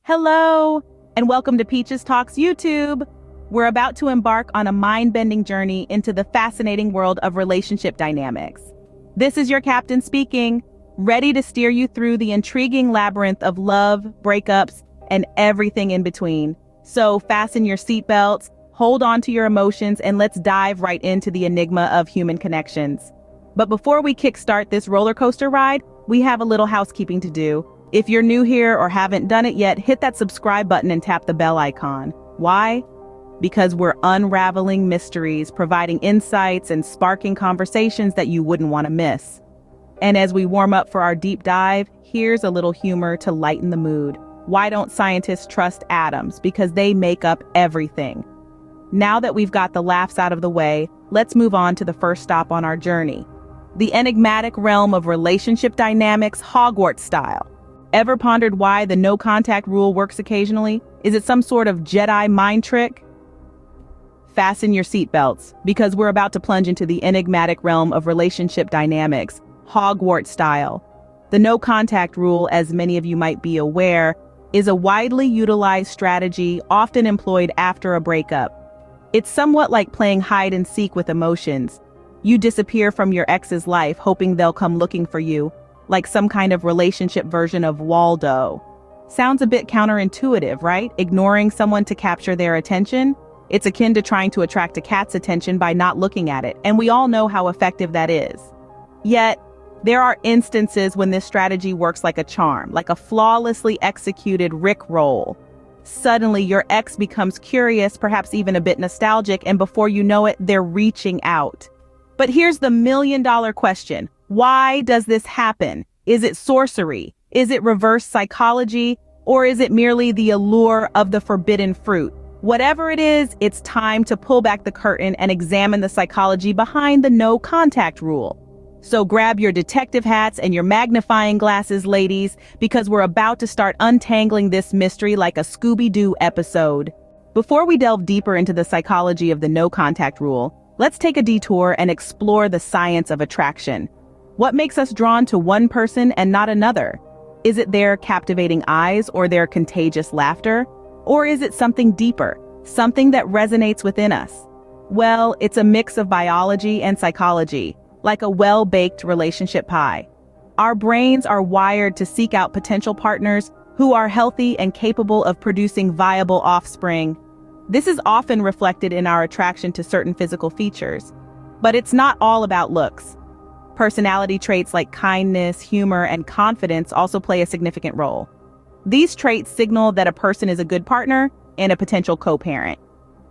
Hello, and welcome to Peaches Talks YouTube. We're about to embark on a mind-bending journey into the fascinating world of relationship dynamics. This is your captain speaking, ready to steer you through the intriguing labyrinth of love, breakups, and everything in between. So fasten your seatbelts, hold on to your emotions, and let's dive right into the enigma of human connections. But before we kickstart this roller coaster ride, we have a little housekeeping to do. If you're new here or haven't done it yet, hit that subscribe button and tap the bell icon. Why? Because we're unraveling mysteries, providing insights, and sparking conversations that you wouldn't want to miss. And as we warm up for our deep dive, here's a little humor to lighten the mood. Why don't scientists trust atoms? Because they make up everything. Now that we've got the laughs out of the way, let's move on to the first stop on our journey. The enigmatic realm of relationship dynamics, Hogwarts style. Ever pondered why the no-contact rule works occasionally? Is it some sort of Jedi mind trick? Fasten your seatbelts, because we're about to plunge into the enigmatic realm of relationship dynamics, Hogwarts style. The no-contact rule, as many of you might be aware, is a widely utilized strategy often employed after a breakup. It's somewhat like playing hide-and-seek with emotions. You disappear from your ex's life, hoping they'll come looking for you, like some kind of relationship version of Waldo. Sounds a bit counterintuitive, right? Ignoring someone to capture their attention? It's akin to trying to attract a cat's attention by not looking at it, and we all know how effective that is. Yet, there are instances when this strategy works like a charm, like a flawlessly executed Rickroll. Suddenly, your ex becomes curious, perhaps even a bit nostalgic, and before you know it, they're reaching out. But here's the million-dollar question. Why does this happen? Is it sorcery? Is it reverse psychology? Or is it merely the allure of the forbidden fruit? Whatever it is, it's time to pull back the curtain and examine the psychology behind the no-contact rule. So grab your detective hats and your magnifying glasses, ladies, because we're about to start untangling this mystery like a Scooby-Doo episode. Before we delve deeper into the psychology of the no-contact rule, let's take a detour and explore the science of attraction. What makes us drawn to one person and not another? Is it their captivating eyes or their contagious laughter? Or is it something deeper, something that resonates within us? Well, it's a mix of biology and psychology, like a well-baked relationship pie. Our brains are wired to seek out potential partners who are healthy and capable of producing viable offspring. This is often reflected in our attraction to certain physical features. But it's not all about looks. Personality traits like kindness, humor, and confidence also play a significant role. These traits signal that a person is a good partner and a potential co-parent.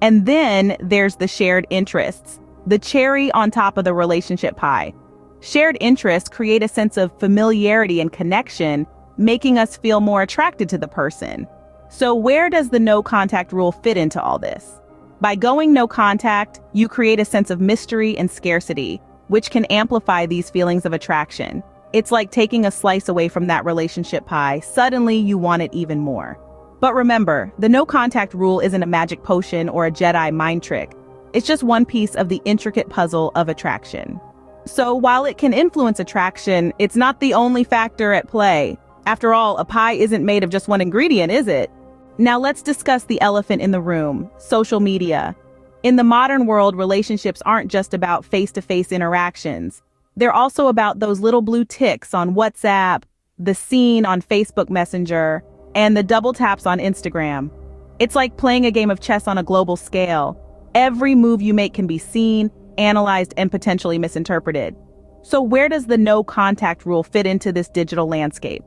And then there's the shared interests, the cherry on top of the relationship pie. Shared interests create a sense of familiarity and connection, making us feel more attracted to the person. So where does the no-contact rule fit into all this? By going no contact, you create a sense of mystery and scarcity, which can amplify these feelings of attraction. It's like taking a slice away from that relationship pie. Suddenly, you want it even more. But remember, the no-contact rule isn't a magic potion or a Jedi mind trick. It's just one piece of the intricate puzzle of attraction. So while it can influence attraction, it's not the only factor at play. After all, a pie isn't made of just one ingredient, is it? Now let's discuss the elephant in the room, social media. In the modern world, relationships aren't just about face-to-face interactions. They're also about those little blue ticks on WhatsApp, the scene on Facebook Messenger, and the double taps on Instagram. It's like playing a game of chess on a global scale. Every move you make can be seen, analyzed, and potentially misinterpreted. So where does the no-contact rule fit into this digital landscape?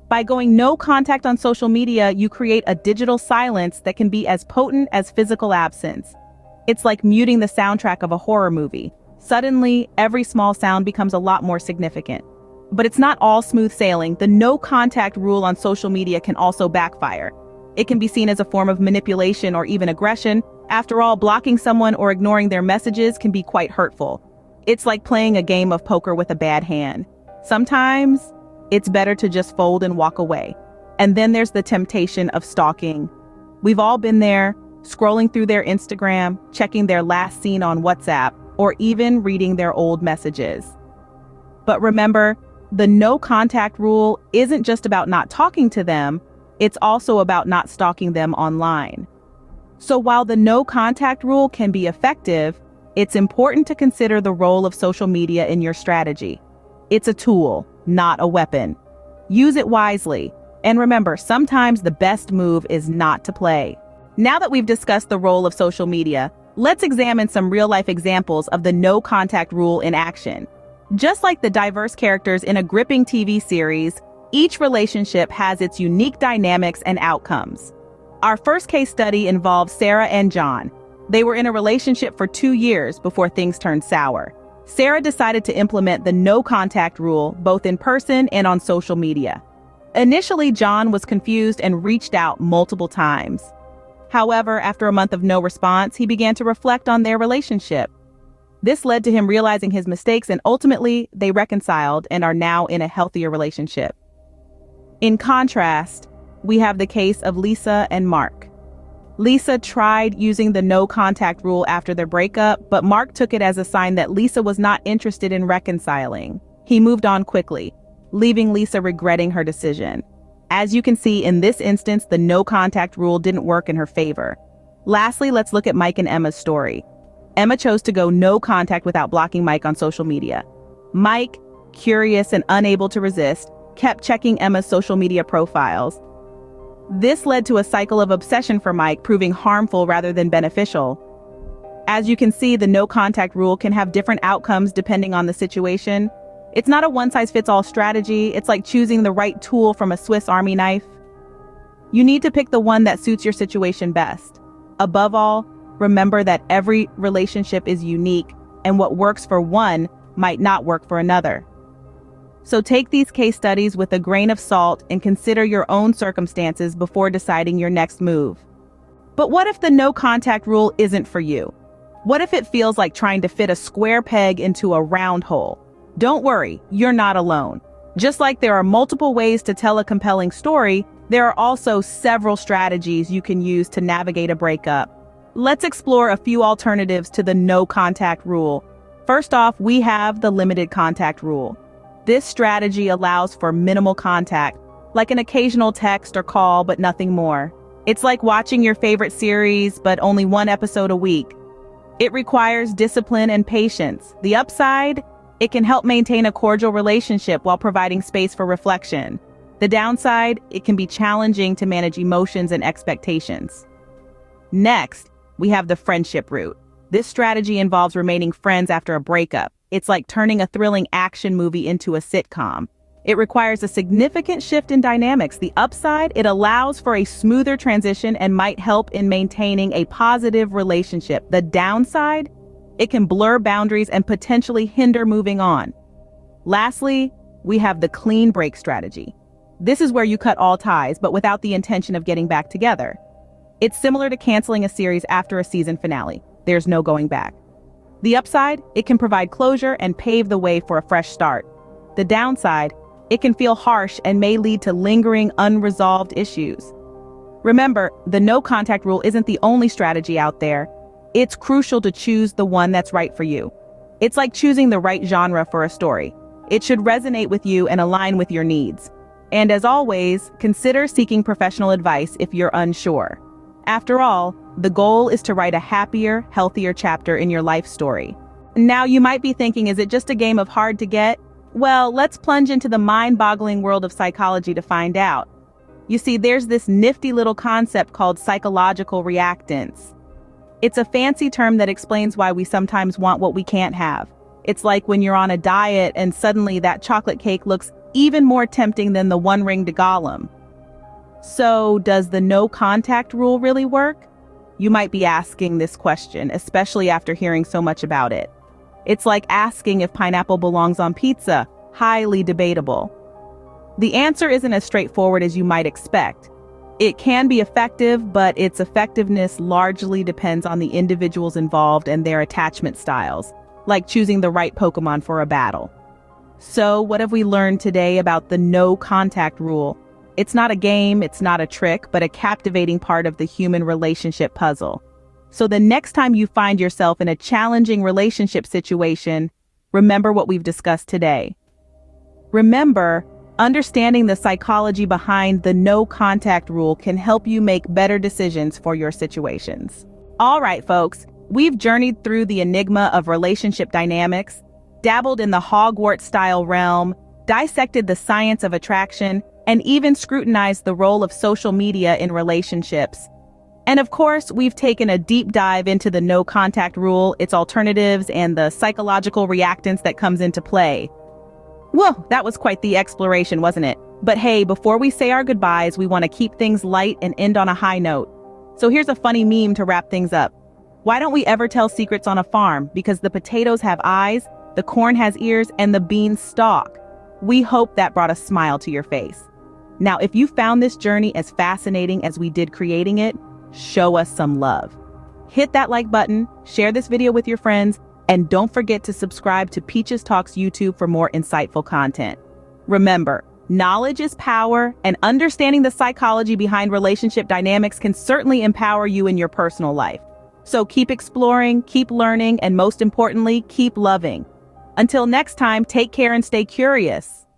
By going no contact on social media, you create a digital silence that can be as potent as physical absence. It's like muting the soundtrack of a horror movie. Suddenly, every small sound becomes a lot more significant. But it's not all smooth sailing. The no-contact rule on social media can also backfire. It can be seen as a form of manipulation or even aggression. After all, blocking someone or ignoring their messages can be quite hurtful. It's like playing a game of poker with a bad hand. Sometimes, it's better to just fold and walk away. And then there's the temptation of stalking. We've all been there, scrolling through their Instagram, checking their last scene on WhatsApp, or even reading their old messages. But remember, the no contact rule isn't just about not talking to them, It's also about not stalking them online. So while the no contact rule can be effective, it's important to consider the role of social media in your strategy. It's a tool, not a weapon. Use it wisely. And remember, sometimes the best move is not to play. Now that we've discussed the role of social media, let's examine some real-life examples of the no contact rule in action. Just like the diverse characters in a gripping TV series, each relationship has its unique dynamics and outcomes. Our first case study involves Sarah and John. They were in a relationship for 2 years before things turned sour. Sarah decided to implement the no contact rule both in person and on social media. Initially, John was confused and reached out multiple times. However, after a month of no response, he began to reflect on their relationship. This led to him realizing his mistakes, and ultimately, they reconciled and are now in a healthier relationship. In contrast, we have the case of Lisa and Mark. Lisa tried using the no contact rule after their breakup, but Mark took it as a sign that Lisa was not interested in reconciling. He moved on quickly, leaving Lisa regretting her decision. As you can see, in this instance, the no contact rule didn't work in her favor. Lastly, let's look at Mike and Emma's story. Emma chose to go no contact without blocking Mike on social media. Mike, curious and unable to resist, kept checking Emma's social media profiles. This led to a cycle of obsession for Mike, proving harmful rather than beneficial. As you can see, the no contact rule can have different outcomes depending on the situation. It's not a one-size-fits-all strategy. It's like choosing the right tool from a Swiss Army knife. You need to pick the one that suits your situation best. Above all, remember that every relationship is unique, and what works for one might not work for another. So take these case studies with a grain of salt and consider your own circumstances before deciding your next move. But what if the no contact rule isn't for you? What if it feels like trying to fit a square peg into a round hole? Don't worry, you're not alone. Just like there are multiple ways to tell a compelling story, there are also several strategies you can use to navigate a breakup. Let's explore a few alternatives to the no contact rule. First off, we have the limited contact rule. This strategy allows for minimal contact, like an occasional text or call, but nothing more. It's like watching your favorite series, but only one episode a week. It requires discipline and patience. The upside? It can help maintain a cordial relationship while providing space for reflection. The downside? It can be challenging to manage emotions and expectations. Next, we have the friendship route. This strategy involves remaining friends after a breakup. It's like turning a thrilling action movie into a sitcom. It requires a significant shift in dynamics. The upside, it allows for a smoother transition and might help in maintaining a positive relationship. The downside, it can blur boundaries and potentially hinder moving on. Lastly, we have the clean break strategy. This is where you cut all ties, but without the intention of getting back together. It's similar to canceling a series after a season finale. There's no going back. The upside, it can provide closure and pave the way for a fresh start. The downside, it can feel harsh and may lead to lingering, unresolved issues. Remember, the no contact rule isn't the only strategy out there. It's crucial to choose the one that's right for you. It's like choosing the right genre for a story. It should resonate with you and align with your needs. And as always, consider seeking professional advice if you're unsure. After all, the goal is to write a happier, healthier chapter in your life story. Now you might be thinking, is it just a game of hard to get? Well, let's plunge into the mind-boggling world of psychology to find out. You see, there's this nifty little concept called psychological reactance. It's a fancy term that explains why we sometimes want what we can't have. It's like when you're on a diet and suddenly that chocolate cake looks even more tempting than the one-ringed golem. So, does the no contact rule really work? You might be asking this question, especially after hearing so much about it. It's like asking if pineapple belongs on pizza, highly debatable. The answer isn't as straightforward as you might expect. It can be effective, but its effectiveness largely depends on the individuals involved and their attachment styles, like choosing the right Pokemon for a battle. So, what have we learned today about the no contact rule? It's not a game, it's not a trick, but a captivating part of the human relationship puzzle. So the next time you find yourself in a challenging relationship situation, remember what we've discussed today. Remember, Understanding the psychology behind the no contact rule can help you make better decisions for your situations. All right, folks, we've journeyed through the enigma of relationship dynamics, dabbled in the Hogwarts-style realm, dissected the science of attraction, and even scrutinized the role of social media in relationships. And of course, we've taken a deep dive into the no contact rule, its alternatives, and the psychological reactance that comes into play. Whoa, that was quite the exploration, wasn't it? But hey, before we say our goodbyes, we want to keep things light and end on a high note. So here's a funny meme to wrap things up. Why don't we ever tell secrets on a farm? Because the potatoes have eyes, the corn has ears, and the beans stalk. We hope that brought a smile to your face. Now, if you found this journey as fascinating as we did creating it, show us some love. Hit that like button, share this video with your friends, and don't forget to subscribe to Peaches Talks YouTube for more insightful content. Remember, knowledge is power, and understanding the psychology behind relationship dynamics can certainly empower you in your personal life. So keep exploring, keep learning, and most importantly, keep loving. Until next time, take care and stay curious.